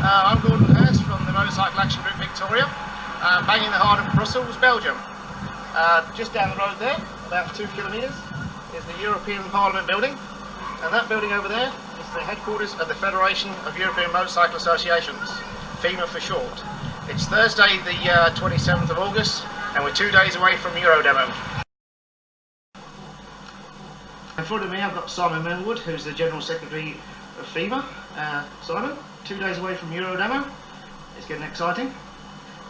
I'm from the Motorcycle Action Group Victoria, bang in the heart of Brussels, Belgium. Just down the road there, about 2 kilometres, is the European Parliament building, and that building over there is the headquarters of the Federation of European Motorcycle Associations, FEMA for short. It's Thursday the 27th of August, and we're 2 days away from Eurodemo. In front of me I've got Simon Milward, who's the General Secretary of FEMA. Simon, 2 days away from Eurodemo. It's getting exciting.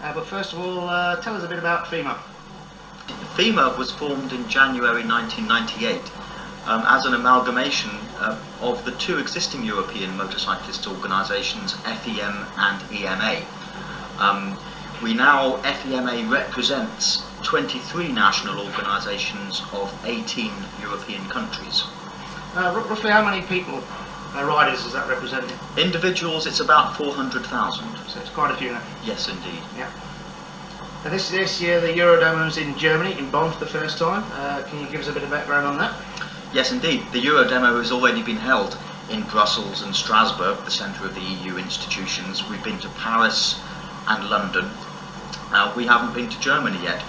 But first of all, tell us a bit about FEMA. FEMA was formed in January 1998 as an amalgamation of the two existing European motorcyclist organisations, FEM and EMA. FEMA represents 23 national organisations of 18 European countries. Roughly how many people, riders, does that represent? Individuals, it's about 400,000. So it's quite a few now. Yes, indeed. Yeah. And this year the Eurodemo's in Germany, in Bonn for the first time. Can you give us a bit of background on that? Yes, indeed. The Eurodemo has already been held in Brussels and Strasbourg, the centre of the EU institutions. We've been to Paris and London. We haven't been to Germany yet.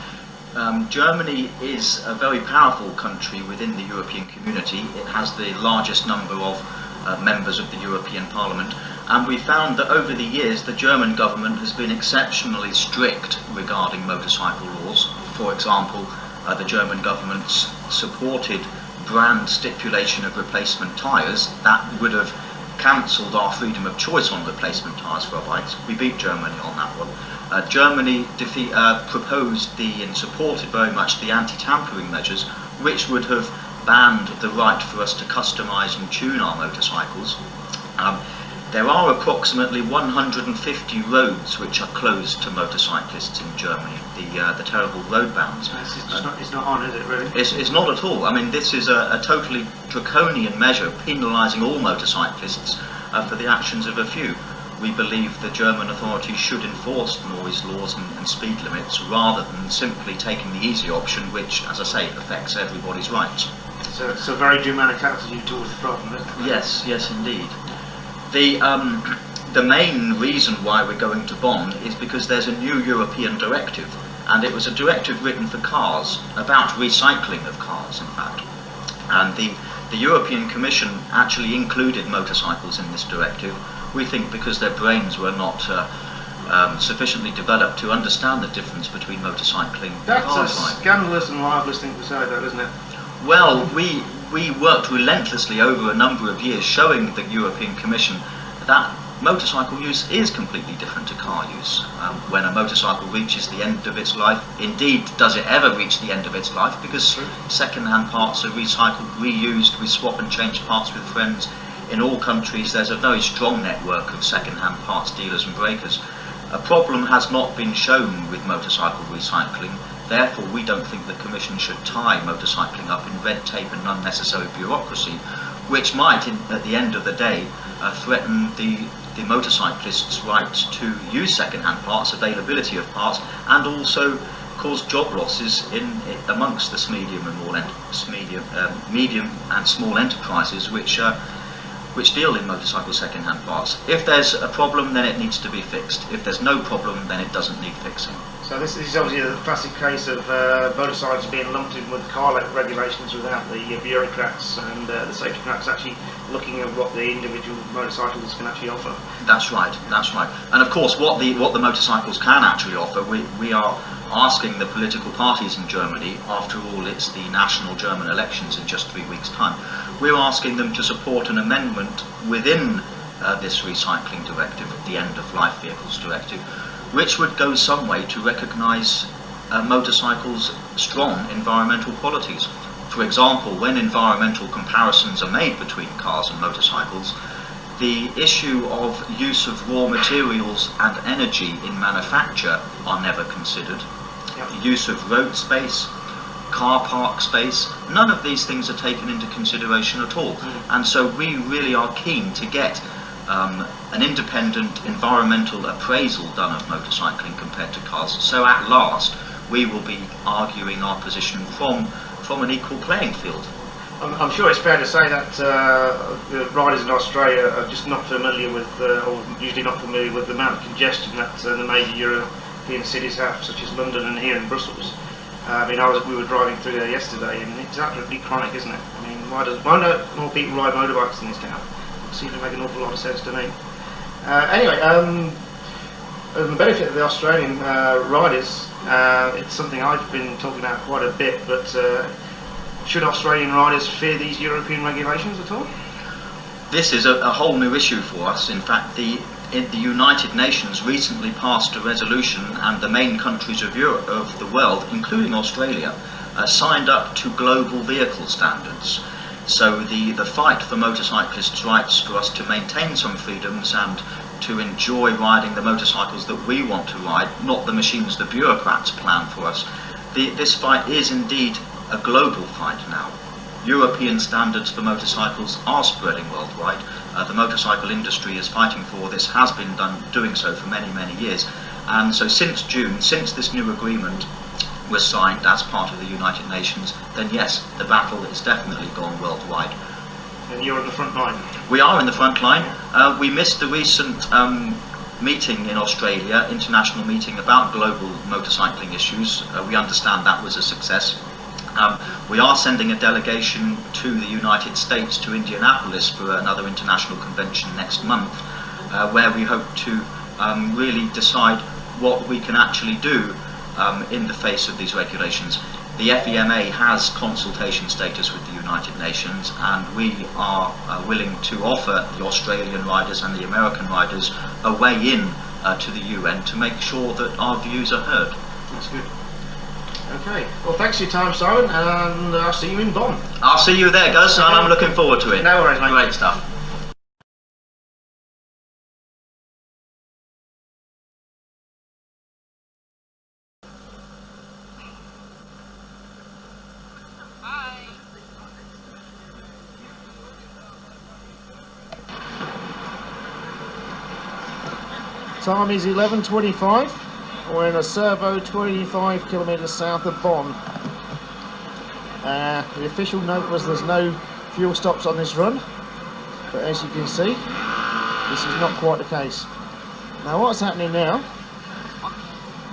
Germany is a very powerful country within the European community. It has the largest number of members of the European Parliament, and we found that over the years the German government has been exceptionally strict regarding motorcycle laws. For example, the German government's supported brand stipulation of replacement tyres that would have cancelled our freedom of choice on replacement tyres for our bikes. We beat Germany on that one. Germany proposed and supported very much the anti-tampering measures, which would have banned the right for us to customise and tune our motorcycles. There are approximately 150 roads which are closed to motorcyclists in Germany, the terrible road bans. It's not on, is it, really? It's not at all. I mean, this is a totally draconian measure penalising all motorcyclists for the actions of a few. We believe the German authorities should enforce noise laws and speed limits rather than simply taking the easy option, which, as I say, affects everybody's rights. So it's a very dramatic attitude towards the problem, isn't it? Yes, yes indeed. The main reason why we're going to Bonn is because there's a new European directive, and it was a directive written for cars, about recycling of cars in fact. And the European Commission actually included motorcycles in this directive. We think because their brains were not sufficiently developed to understand the difference between motorcycling and car That's a scandalous and libelous thing to say, though, isn't it? Well, we worked relentlessly over a number of years showing the European Commission that motorcycle use is completely different to car use. When a motorcycle reaches the end of its life, indeed does it ever reach the end of its life, because second-hand parts are recycled, reused, we swap and change parts with friends. In all countries there's a very strong network of second-hand parts dealers and breakers. A problem has not been shown with motorcycle recycling. Therefore, we don't think the Commission should tie motorcycling up in red tape and unnecessary bureaucracy, which might, at the end of the day, threaten the motorcyclists' rights to use second-hand parts, availability of parts, and also cause job losses amongst this medium and small enterprises which deal in motorcycle second-hand parts. If there's a problem, then it needs to be fixed. If there's no problem, then it doesn't need fixing. So this is obviously a classic case of motorcycles being lumped in with car regulations without the bureaucrats and the safety cracks actually looking at what the individual motorcycles can actually offer. That's right, that's right. And of course what the motorcycles can actually offer, we are asking the political parties in Germany, after all it's the national German elections in just 3 weeks' time, we're asking them to support an amendment within this recycling directive, the end-of-life vehicles directive, which would go some way to recognise motorcycles' strong environmental qualities. For example, when environmental comparisons are made between cars and motorcycles, the issue of use of raw materials and energy in manufacture are never considered. Yep. The use of road space, car park space, none of these things are taken into consideration at all. And so we really are keen to get an independent environmental appraisal done of motorcycling compared to cars. So at last we will be arguing our position from an equal playing field. I'm sure it's fair to say that the riders in Australia are just not familiar with, or usually not familiar with the amount of congestion that the major European cities have, such as London and here in Brussels. I mean, we were driving through there yesterday, and it's absolutely chronic, isn't it? I mean, why don't more people ride motorbikes in this town? It seems to make an awful lot of sense to me. Anyway, the benefit of the Australian riders, it's something I've been talking about quite a bit, but should Australian riders fear these European regulations at all? This is a whole new issue for us. In fact, the United Nations recently passed a resolution, and the main countries of Europe, of the world, including Australia, signed up to global vehicle standards. So the fight for motorcyclists' rights for us to maintain some freedoms and to enjoy riding the motorcycles that we want to ride, not the machines the bureaucrats plan for us. This fight is indeed a global fight now. European standards for motorcycles are spreading worldwide. The motorcycle industry is fighting for this, has been doing so for many, many years. And so since June, since this new agreement was signed as part of the United Nations, then yes, the battle is definitely gone worldwide. And you're in the front line? We are in the front line. We missed the recent meeting in Australia, international meeting about global motorcycling issues. We understand that was a success. We are sending a delegation to the United States, to Indianapolis, for another international convention next month, where we hope to really decide what we can actually do in the face of these regulations. The FEMA has consultation status with the United Nations, and we are willing to offer the Australian riders and the American riders a way in to the UN to make sure that our views are heard. That's good. Okay, well thanks for your time, Simon, and I'll see you in Bonn. I'll see you there, Gus, and I'm looking forward to it. No worries, mate. Great stuff. Time is 11:25. We're in a servo 25 kilometres south of Bonn. The official note was there's no fuel stops on this run, but as you can see, this is not quite the case. Now what's happening now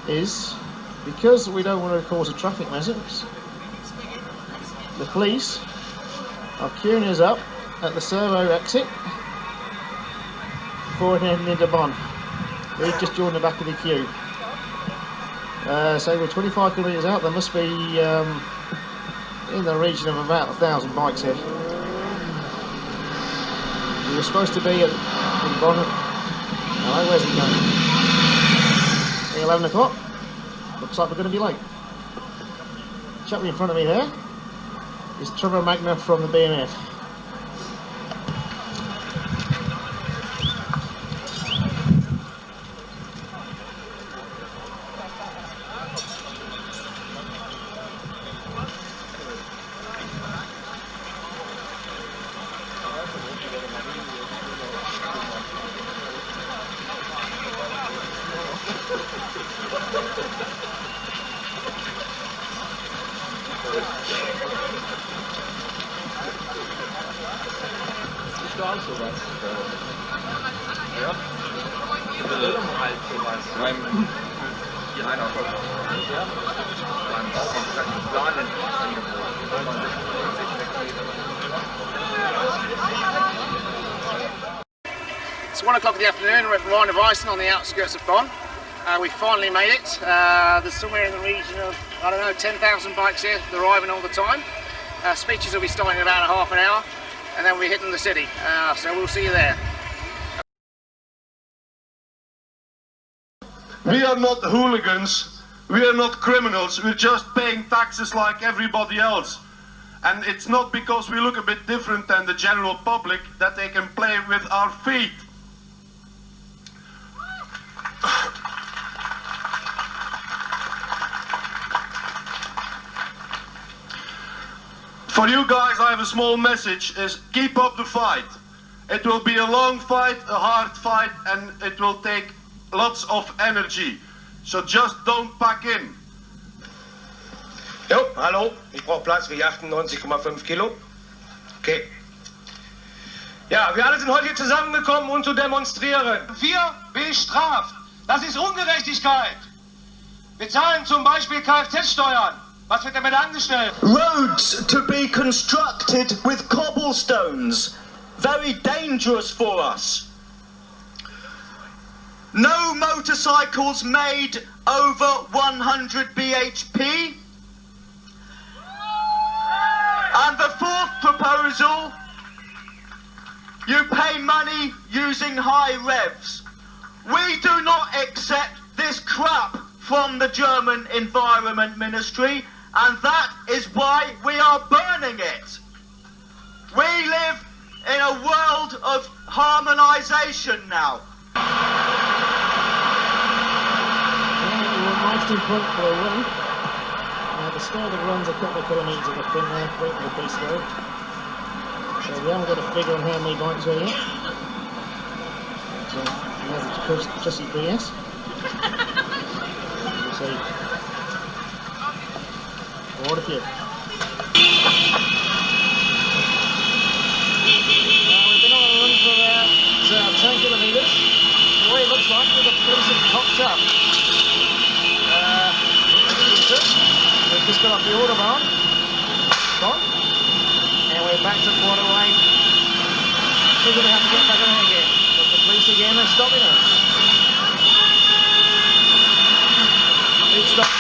is, because we don't want to cause a traffic nuisance, the police are queuing us up at the servo exit before heading into Bonn. We've just joined the back of the queue. So we're 25 kilometres out. There must be in the region of about 1,000 bikes here. We were supposed to be in Bonn. Hello, where's he going? 11 o'clock. Looks like we're going to be late. Chap in front of me there is Trevor Magna from the BMF. It's 1 o'clock in the afternoon. We're at Rhine of Icen on the outskirts of Bonn. We finally made it. There's somewhere in the region of, I don't know, 10,000 bikes here. They're arriving all the time. Speeches will be starting in about half an hour, and then we'll be hitting the city. So we'll see you there. We are not hooligans, we are not criminals, we're just paying taxes like everybody else. And it's not because we look a bit different than the general public that they can play with our feet. For you guys, I have a small message, is keep up the fight. It will be a long fight, a hard fight, and it will take lots of energy. So just don't pack in. Jo, hallo, ich brauche Platz wie 98,5 Kilo. Okay. Ja, wir alle sind heute hier zusammengekommen, um zu demonstrieren. Wir bestraft. Das ist Ungerechtigkeit. Wir zahlen zum Beispiel Kfz-Steuern. Was wird damit angestellt? Roads to be constructed with cobblestones. Very dangerous for us. No motorcycles made over 100 bhp. And the fourth proposal, you pay money using high revs. We do not accept this crap from the German Environment Ministry, and that is why we are burning it. We live in a world of harmonisation now. Marching point for a run. The score that runs a couple of kilometres at the front there, right to the base road. So we haven't got a figure on how many bikes are yet. So we have the Tussie BS. So quite a few. We've been on a run for about 10 kilometres. The way it looks like, the police have popped up. We've just got off the Autobahn, Bonn, and we're back to Waterway. We're going to have to get back on again, but the police again are stopping us. Big stop.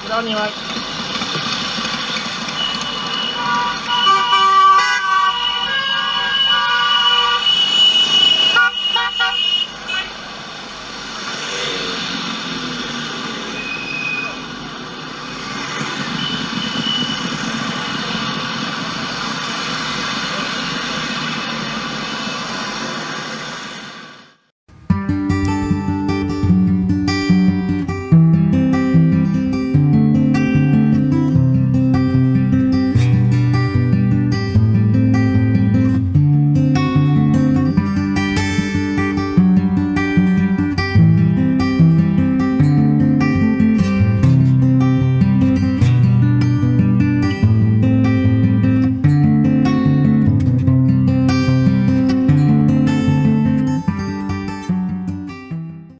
Good on you, mate.